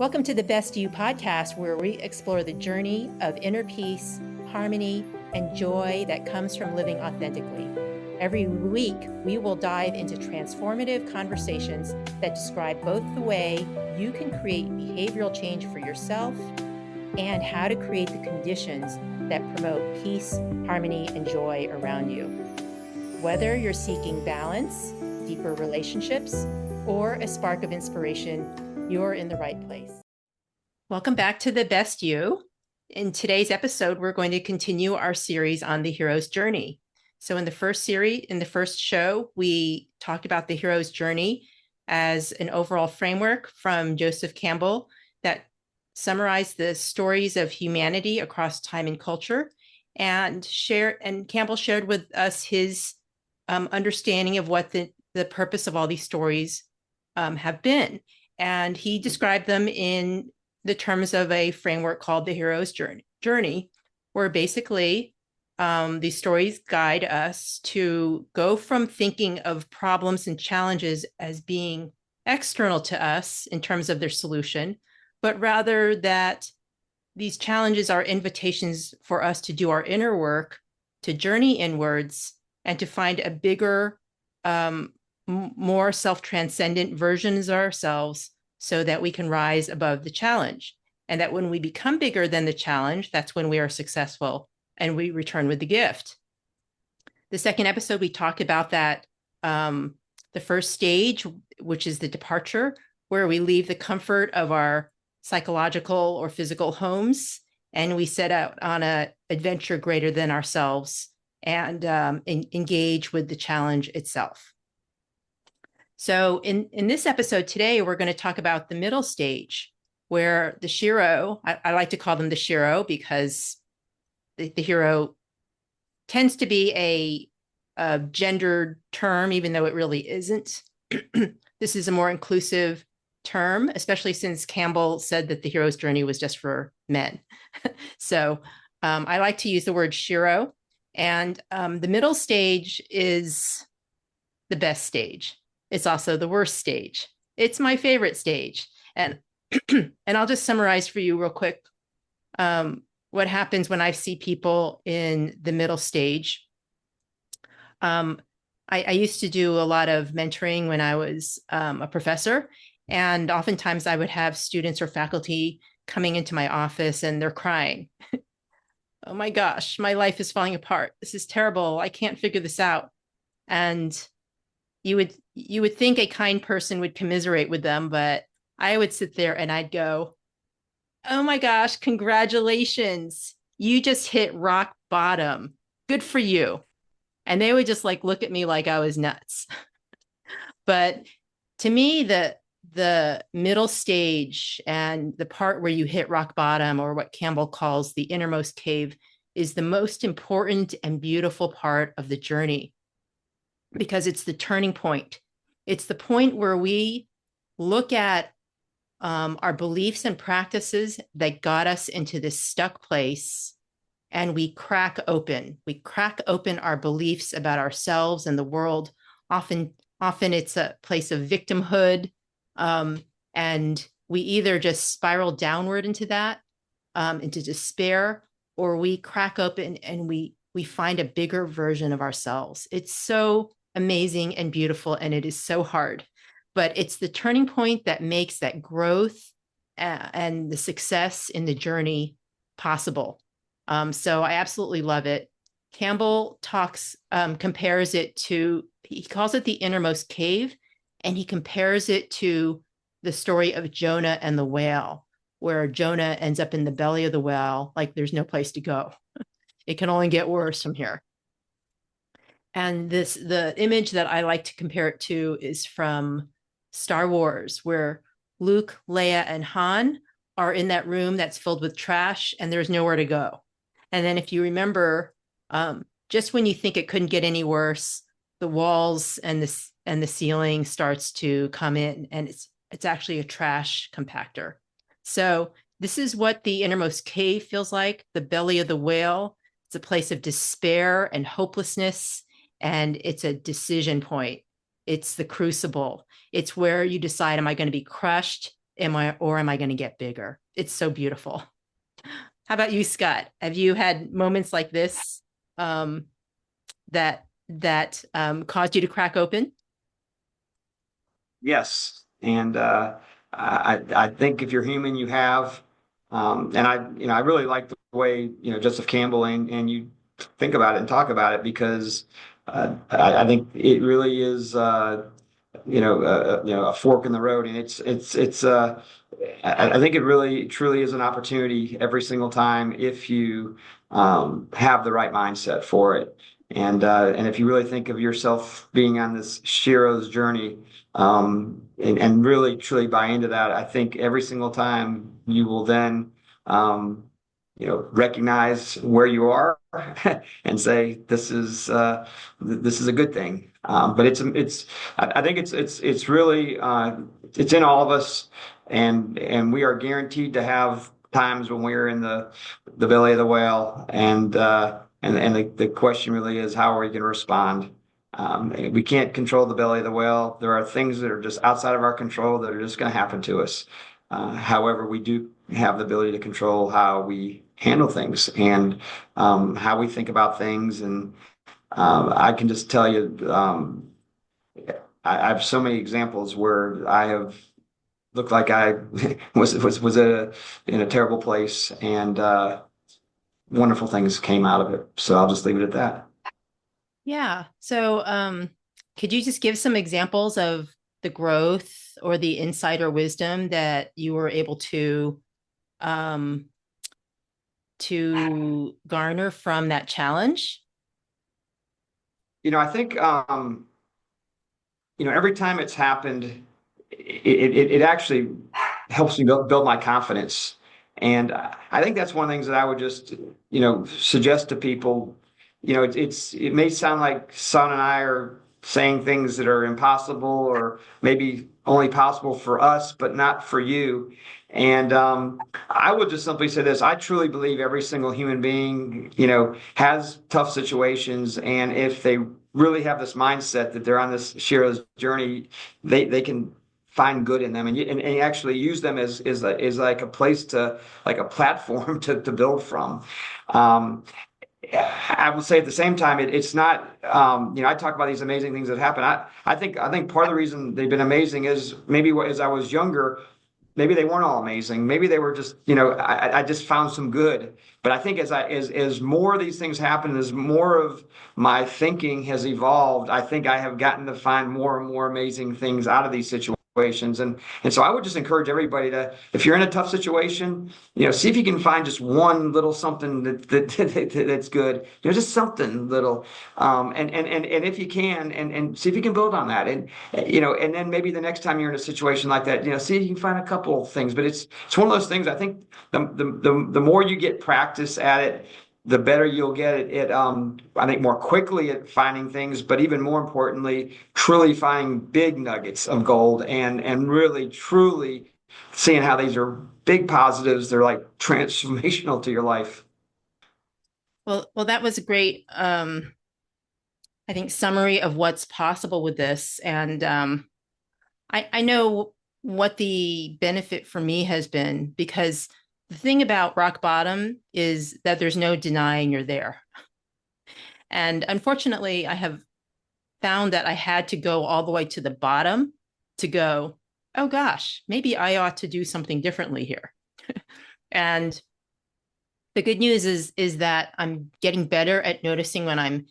Welcome to the Best You podcast, where we explore the journey of inner peace, harmony, and joy that comes from living authentically. Every week, we will dive into transformative conversations that describe both the way you can create behavioral change for yourself and how to create the conditions that promote peace, harmony, and joy around you. Whether you're seeking balance, deeper relationships, or a spark of inspiration, you're in the right place. Welcome back to The Best You. In today's episode, we're going to continue our series on the hero's journey. So in the first show, we talked about the hero's journey as an overall framework from Joseph Campbell that summarized the stories of humanity across time and culture, and Campbell shared with us his understanding of what the purpose of all these stories have been. And he described them in the terms of a framework called the hero's journey, where basically these stories guide us to go from thinking of problems and challenges as being external to us in terms of their solution, but rather that these challenges are invitations for us to do our inner work, to journey inwards, and to find a bigger, more self-transcendent versions of ourselves so that we can rise above the challenge. And that when we become bigger than the challenge, that's when we are successful and we return with the gift. The second episode, we talked about that, the first stage, which is the departure, where we leave the comfort of our psychological or physical homes, and we set out on an adventure greater than ourselves and engage with the challenge itself. So in this episode today, we're going to talk about the middle stage, where the hero, I like to call them the hero because the hero tends to be a gendered term, even though it really isn't. This is a more inclusive term, especially since Campbell said that the hero's journey was just for men. So I like to use the word hero. And the middle stage is the best stage. It's also the worst stage. It's my favorite stage. And and I'll just summarize for you real quick what happens when I see people in the middle stage. I used to do a lot of mentoring when I was a professor, and oftentimes I would have students or faculty coming into my office and they're crying. Oh my gosh, my life is falling apart. This is terrible. I can't figure this out. And you would think a kind person would commiserate with them, but I would sit there and I'd go, oh my gosh, congratulations. You just hit rock bottom. Good for you. And they would just look at me like I was nuts. But to me, the middle stage and the part where you hit rock bottom, or what Campbell calls the innermost cave, is the most important and beautiful part of the journey, because it's the turning point. It's the point where we look at our beliefs and practices that got us into this stuck place, and we crack open our beliefs about ourselves and the world. Often it's a place of victimhood, and we either just spiral downward into that, into despair, or we crack open and we find a bigger version of ourselves. It's so amazing and beautiful, and it is so hard, but it's the turning point that makes that growth and the success in the journey possible. So I absolutely love it. Campbell compares it to, he calls it the innermost cave, and he compares it to the story of Jonah and the whale, where Jonah ends up in the belly of the whale, like there's no place to go. It can only get worse from here. And the image that I like to compare it to is from Star Wars, where Luke, Leia, and Han are in that room that's filled with trash and there's nowhere to go. And then if you remember, just when you think it couldn't get any worse, the walls and the ceiling starts to come in, and it's actually a trash compactor. So this is what the innermost cave feels like, the belly of the whale. It's a place of despair and hopelessness, and it's a decision point. It's the crucible. It's where you decide, am I going to be crushed? am I going to get bigger? It's so beautiful. How about you, Scott? Have you had moments like this um, that caused you to crack open? Yes, and I think if you're human, you have, and I really like the way Joseph Campbell and you think about it and talk about it because I think it really is a fork in the road, and I think it really truly is an opportunity every single time if you have the right mindset for it. And if you really think of yourself being on this hero's journey, and really truly buy into that, I think every single time you will then, um, recognize where you are and say, this is a good thing. But I think it's really, it's in all of us, and we are guaranteed to have times when we're in the belly of the whale, and the question really is, how are we going to respond? We can't control the belly of the whale. There are things that are just outside of our control that are just going to happen to us. However, we do have the ability to control how we handle things and how we think about things. And I can just tell you, I have so many examples where I have looked like I was in a terrible place, and wonderful things came out of it. So I'll just leave it at that. Yeah. So, could you just give some examples of the growth or the insight or wisdom that you were able um, to garner from that challenge? I think every time it's happened, it actually helps me build my confidence. And I think that's one of the things that I would just, suggest to people. It may sound like Son and I are saying things that are impossible or maybe only possible for us, but not for you. And I would just simply say this: I truly believe every single human being, has tough situations, and if they really have this mindset that they're on this hero's journey, they can find good in them, and actually use them as like a place to, like a platform to build from. Um, I would say at the same time, it's not. I talk about these amazing things that happen. I think part of the reason they've been amazing is maybe as I was younger, maybe they weren't all amazing. Maybe they were just, I just found some good. But I think as more of these things happen, as more of my thinking has evolved, I think I have gotten to find more and more amazing things out of these situations. And so I would just encourage everybody to, if you're in a tough situation, see if you can find just one little something that's good, just something little, and if you can, and see if you can build on that, and then maybe the next time you're in a situation like that, see if you can find a couple of things. But it's one of those things. I think the more you get practice at it, the better you'll get it, I think, more quickly at finding things, but even more importantly, truly finding big nuggets of gold, and really truly seeing how these are big positives. They're like transformational to your life. Well, that was a great, I think, summary of what's possible with this. And I know what the benefit for me has been, because the thing about rock bottom is that there's no denying you're there. And unfortunately, I have found that I had to go all the way to the bottom to go, oh gosh, maybe I ought to do something differently here. And the good news is that I'm getting better at noticing when I'm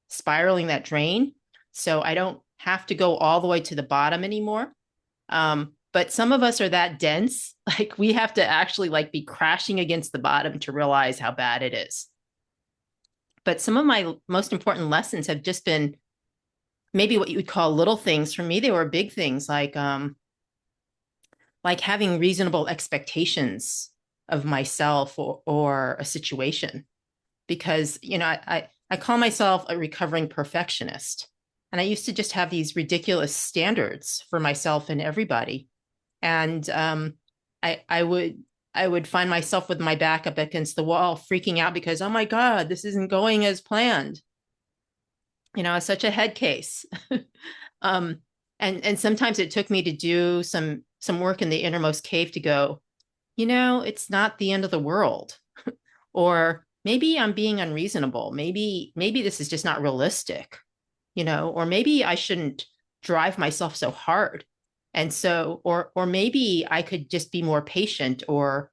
spiraling that drain. So I don't have to go all the way to the bottom anymore. But some of us are that dense, like we have to actually like be crashing against the bottom to realize how bad it is. But some of my most important lessons have just been maybe what you would call little things. For me, they were big things, like having reasonable expectations of myself or a situation. Because, I call myself a recovering perfectionist. And I used to just have these ridiculous standards for myself and everybody. And I would find myself with my back up against the wall, freaking out because, oh my God, this isn't going as planned. It's such a head case. um, and sometimes it took me to do some some work in the innermost cave to go, it's not the end of the world. Or maybe I'm being unreasonable. Maybe this is just not realistic, or maybe I shouldn't drive myself so hard. And so, or maybe I could just be more patient, or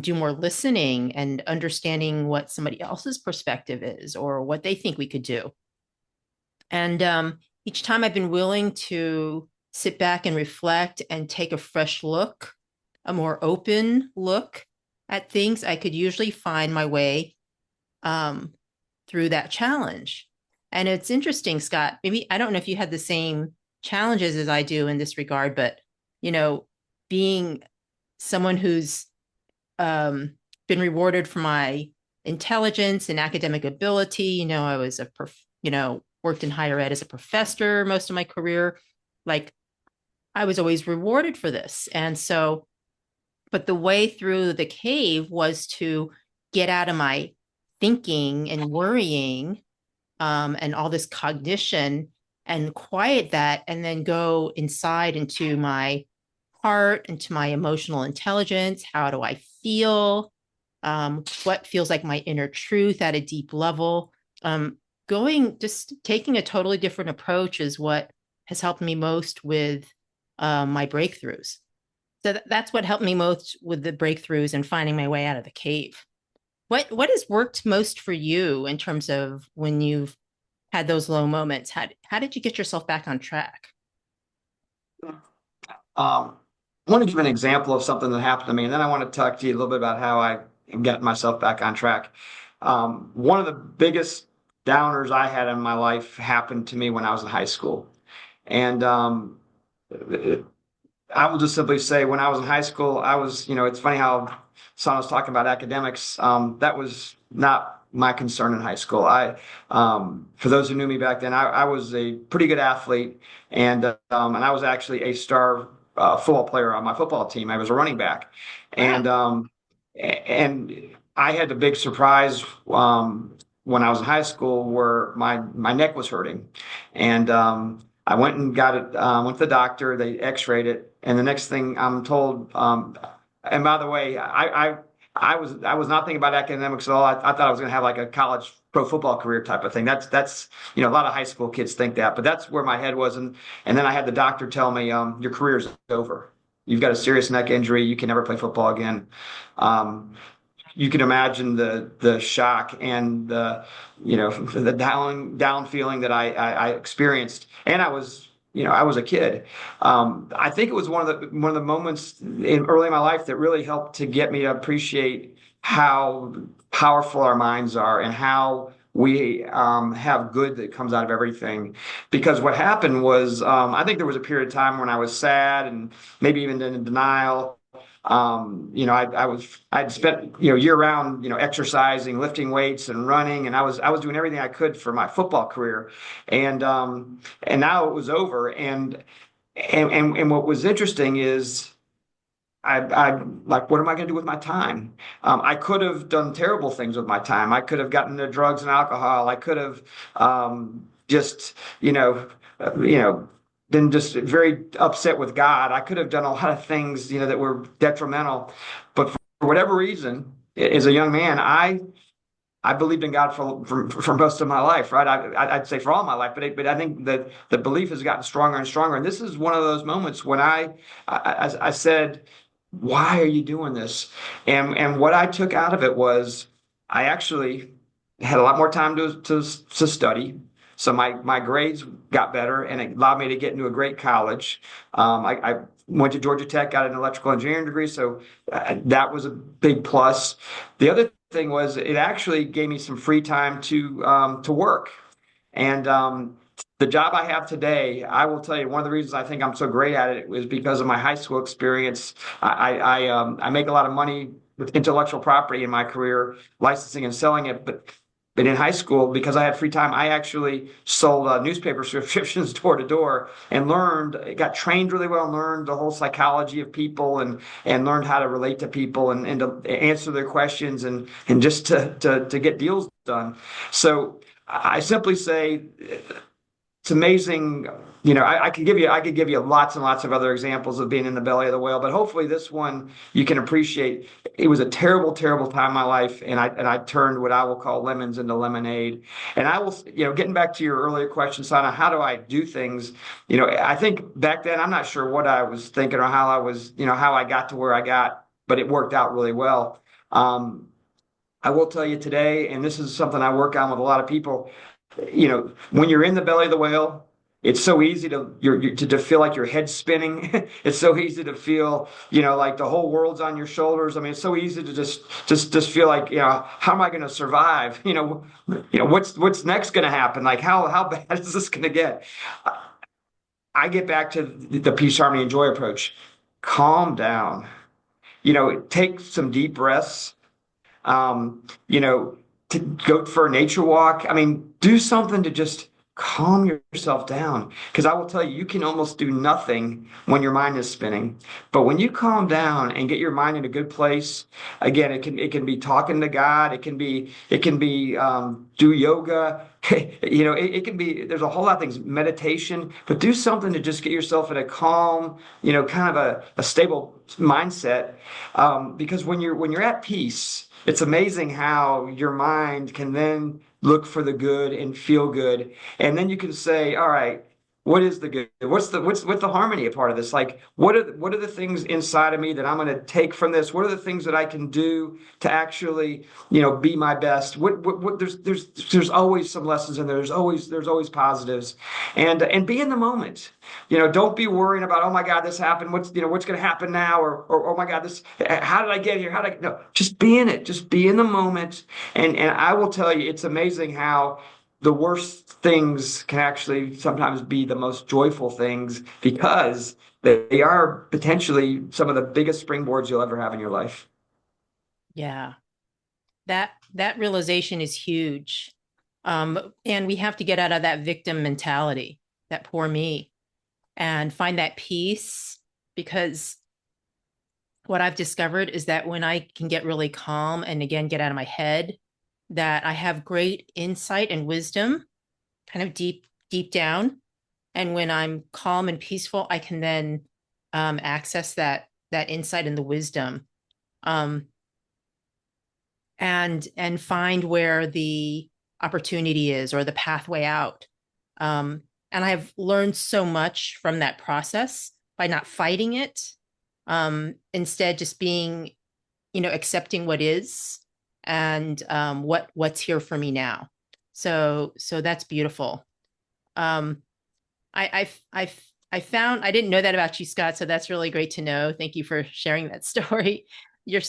do more listening and understanding what somebody else's perspective is or what they think we could do. And each time I've been willing to sit back and reflect and take a fresh look, a more open look at things, I could usually find my way through that challenge. And it's interesting, Scott, maybe I don't know if you had the same challenges as I do in this regard, but, being someone who's been rewarded for my intelligence and academic ability. I was worked in higher ed as a professor most of my career. Like, I was always rewarded for this. And so, but the way through the cave was to get out of my thinking and worrying, and all this cognition, and quiet that, and then go inside into my heart, into my emotional intelligence. How do I feel? What feels like my inner truth at a deep level? Just taking a totally different approach is what has helped me most with my breakthroughs. So that's what helped me most with the breakthroughs and finding my way out of the cave. What has worked most for you in terms of when you've had those low moments? How did you get yourself back on track? I want to give an example of something that happened to me, and then I want to talk to you a little bit about how I got myself back on track. One of the biggest downers I had in my life happened to me when I was in high school. And I will just simply say, when I was in high school, it's funny how Sanna was talking about academics. That was not my concern in high school. For those who knew me back then, I was a pretty good athlete, and I was actually a star football player on my football team. I was a running back, and I had the big surprise when I was in high school where my neck was hurting, and I went and got it. Went to the doctor. They X-rayed it, and the next thing I'm told. And by the way, I was not thinking about academics at all. I thought I was going to have like a college pro football career type of thing. That's a lot of high school kids think that, but that's where my head was. And then I had the doctor tell me, your career's over. You've got a serious neck injury. You can never play football again. You can imagine the shock and the down feeling that I experienced, and I was a kid. I think it was one of the moments early in my life that really helped to get me to appreciate how powerful our minds are and how we have good that comes out of everything. Because what happened was, I think there was a period of time when I was sad and maybe even in denial. I'd spent, year round, exercising, lifting weights and running, and I was doing everything I could for my football career. And now it was over. And what was interesting is I like, what am I going to do with my time? I could have done terrible things with my time. I could have gotten into drugs and alcohol. I could have, just, been just very upset with God. I could have done a lot of things, that were detrimental. But for whatever reason, as a young man, I believed in God for most of my life, right? I'd say for all my life, but I think that the belief has gotten stronger and stronger. And this is one of those moments when I said, why are you doing this? And what I took out of it was I actually had a lot more time to study. So my grades got better, and it allowed me to get into a great college. I went to Georgia Tech, got an electrical engineering degree, so that was a big plus. The other thing was it actually gave me some free time to work. And the job I have today, I will tell you, one of the reasons I think I'm so great at it was because of my high school experience. I make a lot of money with intellectual property in my career, licensing and selling it, but in high school, because I had free time, I actually sold newspaper subscriptions door to door and got trained really well, learned the whole psychology of people and learned how to relate to people and to answer their questions and just to get deals done. So I simply say it's amazing. I could give you lots and lots of other examples of being in the belly of the whale, but hopefully this one you can appreciate. It was a terrible, terrible time in my life, and I turned what I will call lemons into lemonade. And I will, getting back to your earlier question, Sana, how do I do things? I think back then I'm not sure what I was thinking or how I was, how I got to where I got, but it worked out really well. I will tell you today, and this is something I work on with a lot of people. When you're in the belly of the whale, it's so easy to feel like your head's spinning. It's so easy to feel, like the whole world's on your shoulders. I mean, it's so easy to just feel like, how am I going to survive? What's next going to happen? Like, how bad is this going to get? I get back to the peace, harmony, and joy approach. Calm down. Take some deep breaths. um, you know, to go for a nature walk. I mean, do something to just calm yourself down. Because I will tell you, you can almost do nothing when your mind is spinning. But when you calm down and get your mind in a good place, again, it can be talking to God. It can be do yoga. It can be, there's a whole lot of things, meditation, but do something to just get yourself in a calm, kind of a stable mindset. Because when you're at peace, it's amazing how your mind can then look for the good and feel good. And then you can say, all right, what is the good? What's the harmony a part of this? Like, what are the things inside of me that I'm going to take from this? What are the things that I can do to actually, be my best? What there's always some lessons in there. There's always positives, and be in the moment. Don't be worrying about, oh my God, this happened. What's going to happen now? Or oh my God, how did I get here? No, just be in it. Just be in the moment. And I will tell you, it's amazing how the worst things can actually sometimes be the most joyful things, because they are potentially some of the biggest springboards you'll ever have in your life. Yeah. That realization is huge. And we have to get out of that victim mentality, that poor me, and find that peace. Because what I've discovered is that when I can get really calm and again get out of my head, that I have great insight and wisdom, kind of deep down. And when I'm calm and peaceful, I can then access that insight and the wisdom, um, and find where the opportunity is or the pathway out. And I've learned so much from that process by not fighting it, instead just being, accepting what is, and what's here for me now. So that's beautiful. Um, I found, I didn't know that about you, Scott. So that's really great to know. Thank you for sharing that story. You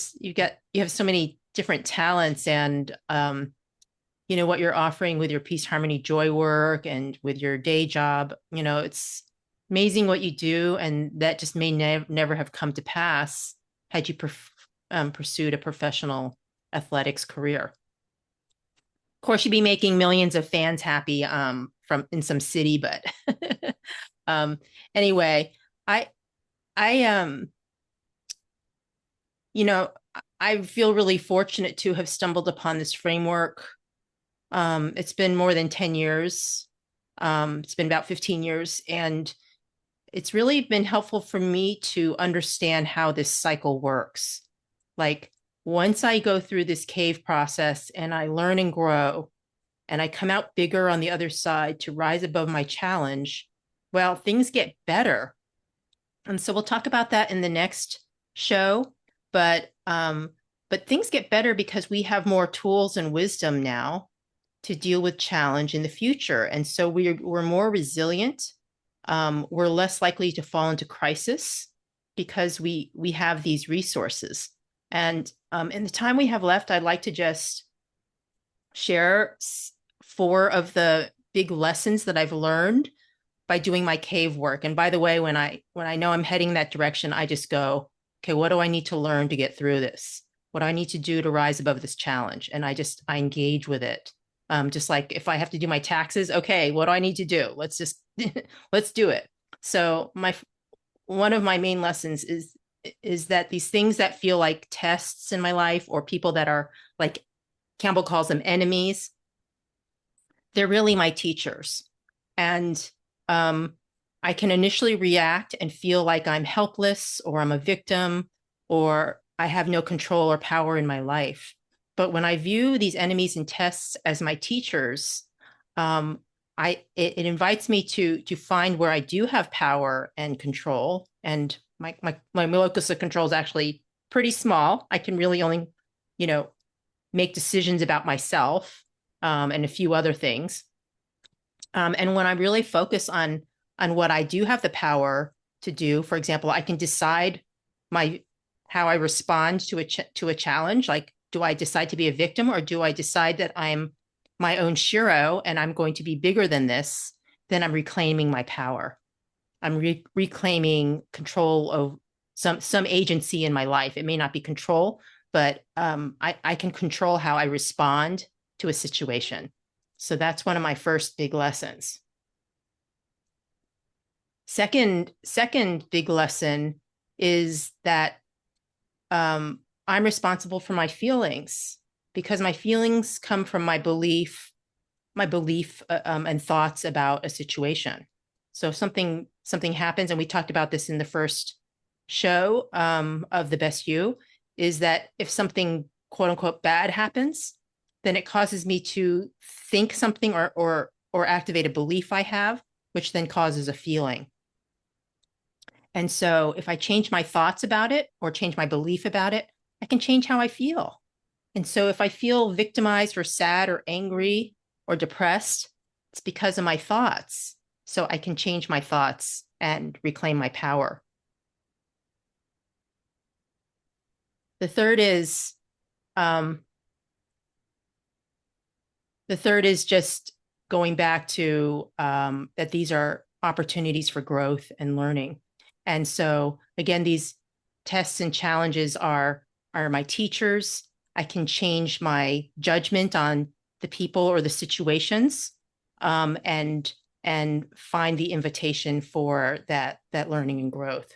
have so many different talents, and what you're offering with your peace, harmony, joy work and with your day job. It's amazing what you do, and that just may never have come to pass had you pursued a professional athletics career. Of course, you'd be making millions of fans happy from in some city, but um, anyway, I I you know I feel really fortunate to have stumbled upon this framework. It's been more than 10 years. It's been about 15 years, and it's really been helpful for me to understand how this cycle works. Like, once I go through this cave process and I learn and grow, and I come out bigger on the other side to rise above my challenge, well, things get better. And so we'll talk about that in the next show. But things get better because we have more tools and wisdom now to deal with challenge in the future. And so we're more resilient. We're less likely to fall into crisis because we have these resources. And in the time we have left, I'd like to just share 4 of the big lessons that I've learned by doing my cave work. And by the way, when I know I'm heading that direction, I just go, okay, what do I need to learn to get through this? What do I need to do to rise above this challenge? And I engage with it. Just like if I have to do my taxes, okay, what do I need to do? Let's just let's do it. So one of my main lessons is that these things that feel like tests in my life, or people that are, like Campbell calls them, enemies, they're really my teachers. And I can initially react and feel like I'm helpless or I'm a victim or I have no control or power in my life. But when I view these enemies and tests as my teachers, um, it invites me to find where I do have power and control. And my locus of control is actually pretty small. I can really only, you know, make decisions about myself and a few other things. And when I really focus on what I do have the power to do, for example, I can decide my how I respond to a challenge. Like, do I decide to be a victim or do I decide that I'm my own Shiro and I'm going to be bigger than this? Then I'm reclaiming my power. I'm reclaiming control of some agency in my life. It may not be control, but I can control how I respond to a situation. So that's one of my first big lessons. Second big lesson is that I'm responsible for my feelings because my feelings come from my belief and thoughts about a situation. So if something happens, and we talked about this in the first show of the best you, is that if something quote unquote bad happens, then it causes me to think something or activate a belief I have, which then causes a feeling. And so if I change my thoughts about it or change my belief about it, I can change how I feel. And so if I feel victimized or sad or angry or depressed, it's because of my thoughts. So I can change my thoughts and reclaim my power. The third is um, just going back to that these are opportunities for growth and learning. And so again, these tests and challenges are my teachers. I can change my judgment on the people or the situations, and find the invitation for that learning and growth.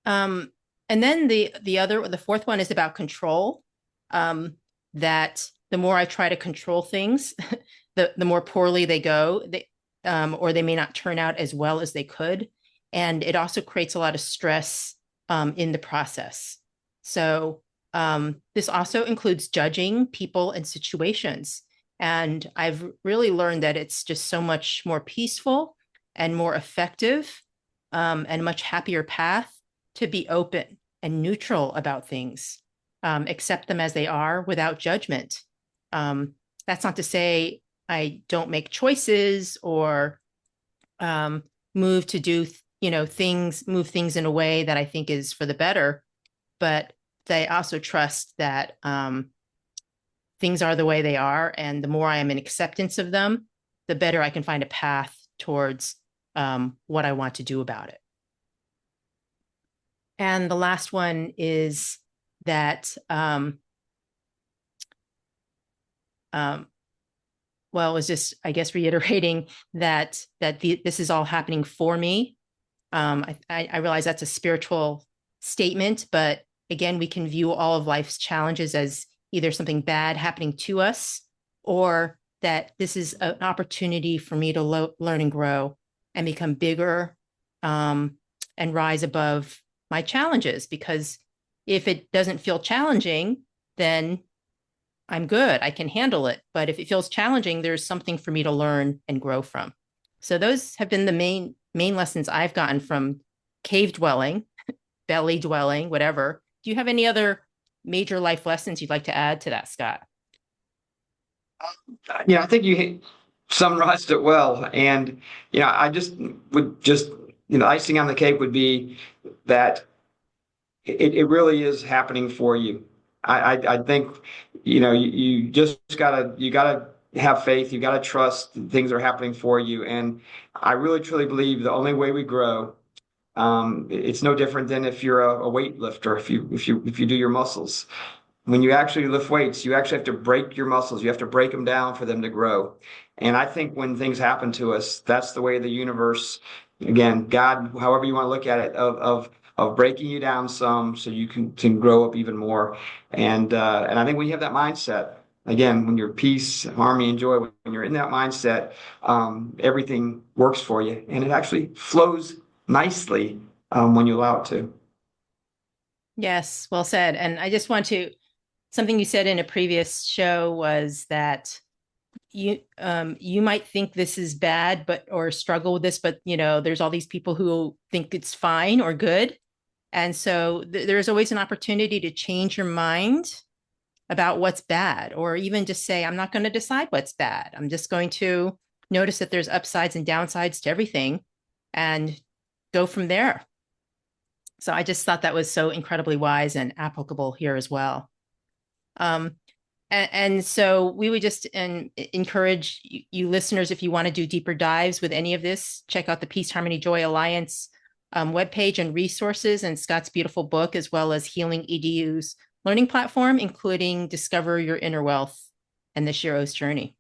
And then the fourth one is about control. That the more I try to control things, the more poorly they go, or they may not turn out as well as they could. And it also creates a lot of stress in the process. So this also includes judging people and situations. And I've really learned that it's just so much more peaceful and more effective and a much happier path to be open and neutral about things, accept them as they are without judgment. That's not to say I don't make choices or move to do, move things in a way that I think is for the better, but they also trust that things are the way they are. And the more I am in acceptance of them, the better I can find a path towards what I want to do about it. And the last one is that, well, it's just, I guess, reiterating that this is all happening for me. I realize that's a spiritual statement, but again, we can view all of life's challenges as either something bad happening to us, or that this is an opportunity for me to learn and grow and become bigger, and rise above my challenges. Because if it doesn't feel challenging, then I'm good. I can handle it. But if it feels challenging, there's something for me to learn and grow from. So those have been the main lessons I've gotten from cave dwelling, belly dwelling, whatever. Do you have any other major life lessons you'd like to add to that, Scott? I think you summarized it well. And, I just, icing on the cake would be that it really is happening for you. I think, you just you gotta have faith. You gotta trust that things are happening for you. And I really, truly believe the only way we grow, it's no different than if you're a weightlifter, if you do your muscles. When you actually lift weights, you actually have to break your muscles. You have to break them down for them to grow. And I think when things happen to us, that's the way the universe, again, God, however you want to look at it, of breaking you down some so you can grow up even more. And I think when you have that mindset, again, when you're peace, harmony, and joy, when you're in that mindset, everything works for you, and it actually flows nicely when you allow it to. Yes, well said. And I just want to, something you said in a previous show was that you might think this is bad, but or struggle with this, but there's all these people who think it's fine or good. And so there's always an opportunity to change your mind about what's bad, or even just say, I'm not going to decide what's bad. I'm just going to notice that there's upsides and downsides to everything and go from there. So I just thought that was so incredibly wise and applicable here as well. And so we would just encourage you listeners, if you want to do deeper dives with any of this, check out the Peace, Harmony, Joy Alliance webpage and resources, and Scott's beautiful book, as well as Healing EDU's learning platform, including Discover Your Inner Wealth and the Shiro's Journey.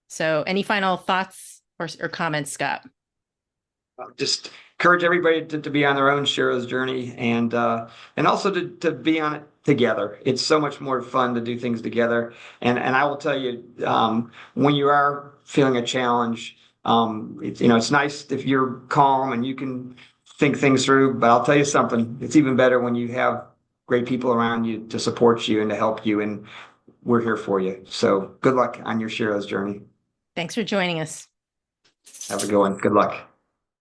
So any final thoughts or comments, Scott? Just encourage everybody to be on their own Shiro's journey, and also to be on it together. It's so much more fun to do things together. And I will tell you, when you are feeling a challenge, it's nice if you're calm and you can think things through. But I'll tell you something, it's even better when you have great people around you to support you and to help you. And we're here for you. So good luck on your Shiro's journey. Thanks for joining us. Have a good one. Good luck.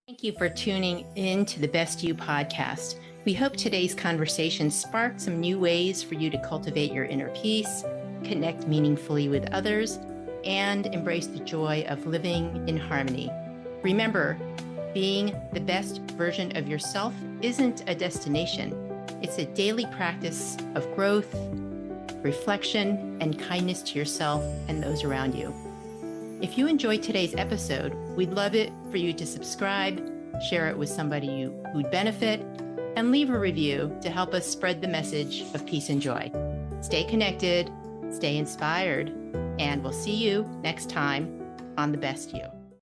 Thank you for tuning in to the Best You podcast. We hope today's conversation sparked some new ways for you to cultivate your inner peace, connect meaningfully with others, and embrace the joy of living in harmony. Remember, being the best version of yourself isn't a destination. It's a daily practice of growth, reflection, and kindness to yourself and those around you. If you enjoyed today's episode, we'd love it for you to subscribe, share it with somebody who'd benefit, and leave a review to help us spread the message of peace and joy. Stay connected, stay inspired, and we'll see you next time on The Best You.